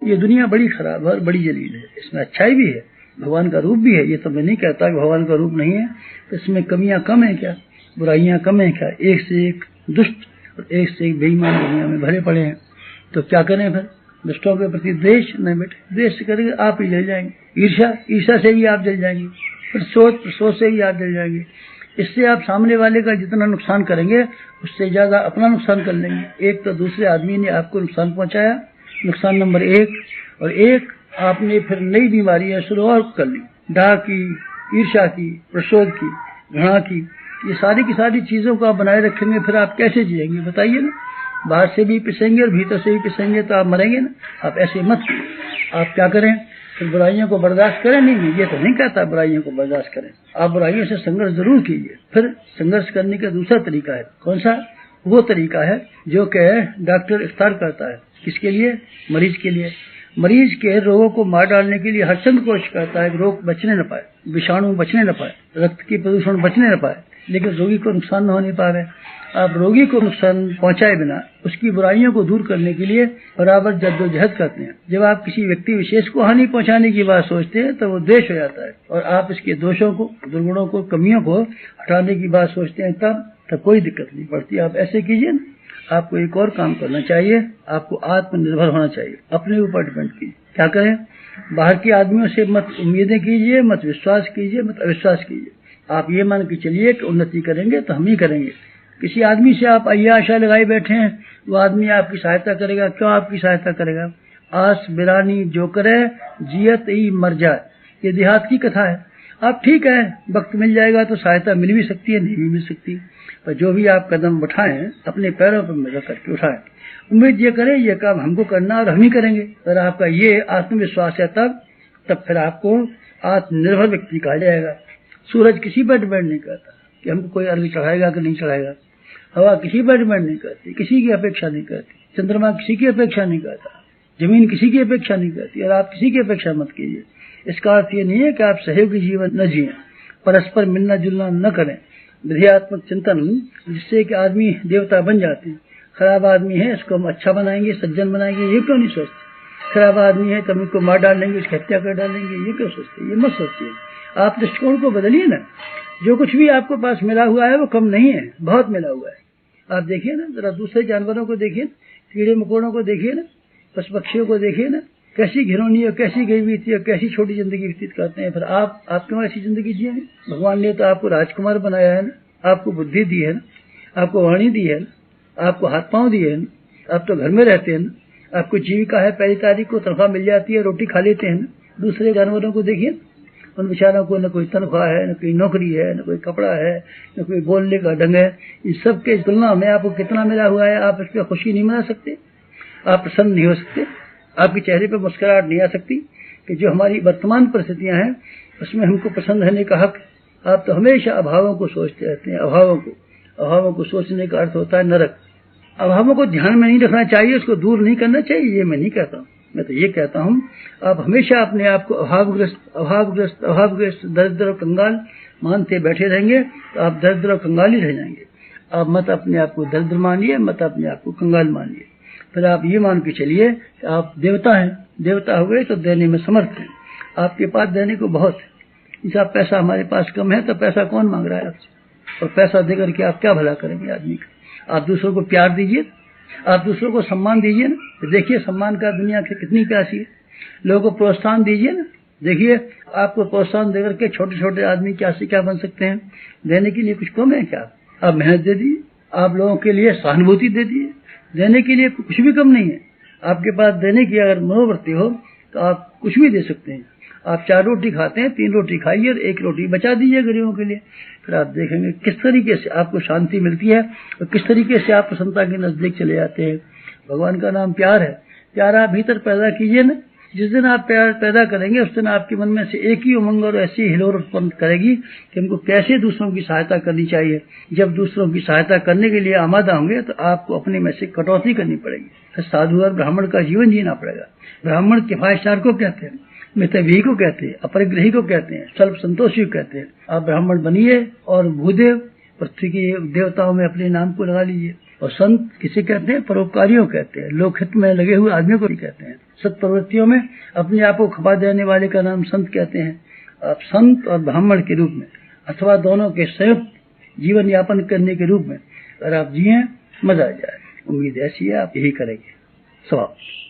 ये दुनिया बड़ी खराब है और बड़ी जलील है, इसमें अच्छाई भी है, भगवान का रूप भी है। ये तो मैं नहीं कहता कि भगवान का रूप नहीं है, इसमें कमियां कम है क्या, बुराइयां कम है क्या? एक से एक दुष्ट और एक से एक बेईमान दुनिया में भरे पड़े हैं। तो क्या करें फिर? दुष्टों के प्रति द्वेष नहीं बेटे, द्वेष करेंगे आप ही जल जाएंगे। ईर्ष्या से भी आप जल जाएंगे, फिर सोच से भी आप जल जाएंगे। इससे आप सामने वाले का जितना नुकसान करेंगे उससे ज्यादा अपना नुकसान कर लेंगे। एक तो दूसरे आदमी ने आपको नुकसान पहुंचाया, नुकसान नंबर 1, और एक आपने फिर नई बीमारियां शुरू और कर ली, डाह की, ईर्ष्या की, प्रशोध की, घृणा की। ये सारी की सारी चीजों को आप बनाए रखेंगे, फिर आप कैसे जिएंगे बताइए ना? बाहर से भी पिसेंगे और भीतर से भी पिसेंगे तो आप मरेंगे ना। आप ऐसे मत, आप क्या करें फिर? बुराइयों को बर्दाश्त करें। नहीं, ये तो नहीं कहता बुराइयों को बर्दाश्त करें, आप बुराइयों से संघर्ष जरूर कीजिए। फिर संघर्ष करने का दूसरा तरीका है, कौन सा? वो तरीका है जो कि डॉक्टर इख्तियार करता है। किसके लिए? मरीज के लिए। मरीज के रोगों को मार डालने के लिए हरचंद कोशिश करता है कि रोग बचने न पाए, विषाणु बचने न पाए, रक्त की प्रदूषण बचने न पाए, लेकिन रोगी को नुकसान न होने पाए। आप रोगी को नुकसान पहुंचाए बिना उसकी बुराइयों को दूर करने के लिए बराबर जद्दोजहद करते हैं। जब आप किसी व्यक्ति विशेष को हानि पहुंचाने की बात सोचते हैं तो वो द्वेष हो जाता है, और आप इसके दोषों को, दुर्गुणों को, कमियों को हटाने की बात सोचते हैं तब कोई दिक्कत नहीं पड़ती। आप ऐसे कीजिए ना। आपको एक और काम करना चाहिए, आपको आत्मनिर्भर होना चाहिए, अपने ऊपर डिपेंड कीजिए। क्या करें? बाहर के आदमियों से मत उम्मीदें कीजिए, मत विश्वास कीजिए, मत अविश्वास कीजिए। आप ये मान के चलिए कि उन्नति करेंगे तो हम ही करेंगे। किसी आदमी से आप आशा लगाए बैठे हैं, वो आदमी आपकी सहायता करेगा? क्यों आपकी सहायता करेगा? आस बिरानी जो करे जियत ही मर जाए, ये देहात की कथा है। आप ठीक है, वक्त मिल जाएगा तो सहायता मिल भी सकती है, नहीं भी मिल सकती, पर जो भी आप कदम उठाएं अपने पैरों पर रख करके उठाएं। उम्मीद ये करें ये काम हमको करना और हम ही करेंगे। अगर आपका ये आत्मविश्वास है तब फिर आपको आत्मनिर्भर व्यक्ति कहा जाएगा। सूरज किसी पर डिपेंड नहीं करता कि हमको कोई अर्घ चढ़ाएगा कि नहीं चढ़ाएगा, हवा किसी पर डिपेंड नहीं करती, किसी की अपेक्षा नहीं करती, चंद्रमा किसी की अपेक्षा नहीं करता, जमीन किसी की अपेक्षा नहीं करती, और आप किसी की अपेक्षा मत कीजिए। इसका अर्थ ये नहीं है कि आप सहयोगी जीवन न जिए, परस्पर मिलना जुलना न करें, विधेयात्मक चिंतन जिससे कि आदमी देवता बन जाते हैं। खराब आदमी है इसको हम अच्छा बनाएंगे, सज्जन बनाएंगे, ये क्यों नहीं सोचते? खराब आदमी है तो हम इसको मार डालेंगे, उसकी हत्या कर डालेंगे, ये क्यों सोचते? ये मत सोचिए। आप दृष्टिकोण को बदलिए ना। जो कुछ भी आपको पास मिला हुआ है वो कम नहीं है, बहुत मिला हुआ है। आप देखिए ना, जरा दूसरे जानवरों को देखिए, कीड़े मकोड़ों को देखिए ना, पशु पक्षियों को देखिए ना, कैसी घिनौनी और कैसी गरीबी थी और कैसी छोटी जिंदगी व्यतीत करते हैं। फिर आप क्यों ऐसी जिंदगी जिएंगे? भगवान ने तो आपको राजकुमार बनाया है ना, आपको बुद्धि दी है ना, आपको वाणी दी है ना, आपको हाथ पांव दिए है ना, आप तो घर में रहते हैं ना, आपको जीविका है, पहली तारीख को तनख्वाह मिल जाती है, रोटी खा लेते हैं ना। दूसरे जानवरों को देखिए, उन बेचारों को न कोई तनख्वाह है, न कोई नौकरी है, न कोई कपड़ा है, न कोई बोलने का ढंग है। इन सब के तुलना में आपको कितना मिला हुआ है, आप इस पर खुशी नहीं मना सकते, आप प्रसन्न नहीं हो सकते, आपके चेहरे पर मुस्कुराहट नहीं आ सकती कि जो हमारी वर्तमान परिस्थितियां हैं उसमें हमको पसंद रहने का हक। आप तो हमेशा अभावों को सोचते रहते हैं। अभावों को सोचने का अर्थ होता है नरक। अभावों को ध्यान में नहीं रखना चाहिए, उसको दूर नहीं करना चाहिए, ये मैं नहीं कहता हूँ। मैं तो ये कहता हूँ आप हमेशा अपने आप को अभावग्रस्त दरिद्र और कंगाल मानते बैठे रहेंगे तो आप दरिद्र और कंगाल ही रह जाएंगे। आप मत अपने आप को दरिद्र मानिए, मत अपने आप को कंगाल मानिए। फिर आप ये मान के चलिए कि आप देवता हैं, देवता हो गए तो देने में समर्थ हैं, आपके पास देने को बहुत है। जैसा पैसा हमारे पास कम है तो पैसा कौन मांग रहा है आपसे, और पैसा देकर के आप क्या भला करेंगे आदमी का? आप दूसरों को प्यार दीजिए, आप दूसरों को सम्मान दीजिए ना। देखिए सम्मान का दुनिया की कितनी प्यासी है। लोगों को प्रोत्साहन दीजिए ना। देखिए आपको प्रोत्साहन देकर के छोटे छोटे आदमी क्या से क्या बन सकते हैं। देने के लिए कुछ कम है क्या? आप मेहनत दे दीजिए, आप लोगों के लिए सहानुभूति दे दीजिए, देने के लिए कुछ भी कम नहीं है। आपके पास देने की अगर मनोवृत्ति हो तो आप कुछ भी दे सकते हैं। आप 4 रोटी खाते हैं, 3 रोटी खाइए और 1 रोटी बचा दीजिए गरीबों के लिए। फिर आप देखेंगे किस तरीके से आपको शांति मिलती है और किस तरीके से आप प्रसन्नता के नजदीक चले जाते हैं। भगवान का नाम प्यार है। प्यार आप भीतर पैदा कीजिए ना। जिस दिन आप प्यार पैदा करेंगे उस दिन आपके मन में से एक ही उमंग और ऐसी हिलोर उत्पन्न करेगी कि हमको कैसे दूसरों की सहायता करनी चाहिए। जब दूसरों की सहायता करने के लिए आमादा होंगे तो आपको अपने में से कटौती करनी पड़ेगी। फिर साधु और ब्राह्मण का जीवन जीना पड़ेगा। ब्राह्मण किफायतदार को कहते हैं, मितव्ययी को कहते हैं, अपरिग्रही को कहते हैं, स्वल्प संतोषी को कहते हैं। आप ब्राह्मण बनिए और भूदेव पृथ्वी के देवताओं में अपने नाम को लगा लीजिए। और संत किसे कहते हैं? परोपकारियों कहते हैं, लोकहित में लगे हुए आदमियों को भी कहते हैं। सत्प्रवृत्तियों में अपने आप को खपा देने वाले का नाम संत कहते हैं। आप संत और ब्राह्मण के रूप में अथवा दोनों के संयुक्त जीवन यापन करने के रूप में अगर आप जिए, मजा आ जाए। उम्मीद ऐसी है आप यही करेंगे। समाप्त।